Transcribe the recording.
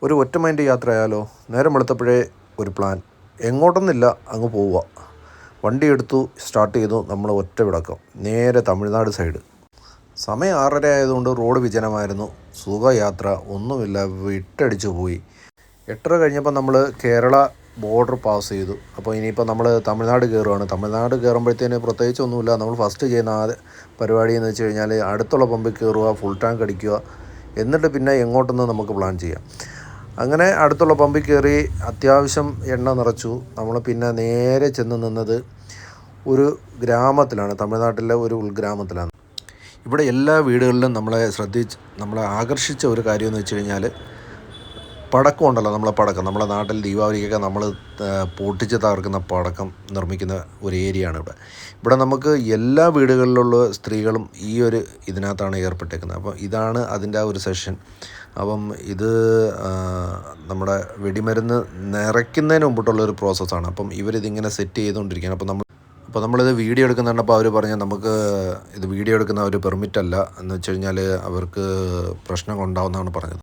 ഒരു ഒറ്റ മൈൻഡ് യാത്രയായാലോ? നേരം വെളുത്തപ്പോഴേ ഒരു പ്ലാൻ. എങ്ങോട്ടൊന്നുമില്ല, അങ്ങ് പോവുക. വണ്ടി എടുത്തു, സ്റ്റാർട്ട് ചെയ്തു. നമ്മൾ ഒറ്റ വിടക്കം നേരെ തമിഴ്നാട് സൈഡ്. സമയം 6:30 ആയതുകൊണ്ട് റോഡ് വിജനമായിരുന്നു. സുഖയാത്ര, ഒന്നുമില്ല, വിട്ടടിച്ചു പോയി. 8:30 കഴിഞ്ഞപ്പോൾ നമ്മൾ കേരള ബോർഡർ പാസ് ചെയ്തു. അപ്പോൾ ഇനിയിപ്പോൾ നമ്മൾ തമിഴ്നാട് കയറുകയാണ്. തമിഴ്നാട് കയറുമ്പോഴത്തേന് പ്രത്യേകിച്ചൊന്നുമില്ല. നമ്മൾ ഫസ്റ്റ് ചെയ്യുന്ന പരിപാടി എന്ന് വെച്ച് കഴിഞ്ഞാൽ അടുത്തുള്ള പമ്പിൽ കയറുക, ഫുൾ ടാങ്ക് അടിക്കുക, എന്നിട്ട് പിന്നെ എങ്ങോട്ടെന്ന് നമുക്ക് പ്ലാൻ ചെയ്യാം. അങ്ങനെ അടുത്തുള്ള പമ്പിൽ കയറി അത്യാവശ്യം എണ്ണ നിറച്ചു. നമ്മൾ പിന്നെ നേരെ ചെന്ന് നിന്നത് ഒരു ഗ്രാമത്തിലാണ്, തമിഴ്നാട്ടിലെ ഒരു ഉൾഗ്രാമത്തിലാണ്. ഇവിടെ എല്ലാ വീടുകളിലും നമ്മളെ ആകർഷിച്ച ഒരു കാര്യമെന്ന് വെച്ച് കഴിഞ്ഞാൽ പടക്കം ഉണ്ടല്ലോ. നമ്മളെ നാട്ടിൽ ദീപാവലിക്കൊക്കെ നമ്മൾ പൊട്ടിച്ച് തകർക്കുന്ന പടക്കം നിർമ്മിക്കുന്ന ഒരു ഏരിയയാണ് ഇവിടെ നമുക്ക് എല്ലാ വീടുകളിലുള്ള സ്ത്രീകളും ഈ ഒരു ഇതിനകത്താണ് ഏർപ്പെട്ടേക്കുന്നത്. അപ്പം ഇതാണ് അതിൻ്റെ ആ ഒരു സെഷൻ. അപ്പം ഇത് നമ്മുടെ വെടിമരുന്ന് നിറയ്ക്കുന്നതിന് മുമ്പിട്ടുള്ളൊരു പ്രോസസ്സാണ്. അപ്പം ഇവരിതിങ്ങനെ സെറ്റ് ചെയ്തുകൊണ്ടിരിക്കുകയാണ്. അപ്പോൾ നമ്മളിത് വീഡിയോ എടുക്കുന്നുണ്ടപ്പോൾ അവർ പറഞ്ഞാൽ നമുക്ക് ഇത് വീഡിയോ എടുക്കുന്ന ഒരു പെർമിറ്റ് അല്ല എന്ന് വെച്ച് കഴിഞ്ഞാൽ അവർക്ക് പ്രശ്നം ഉണ്ടാവുമെന്നാണ് പറഞ്ഞത്.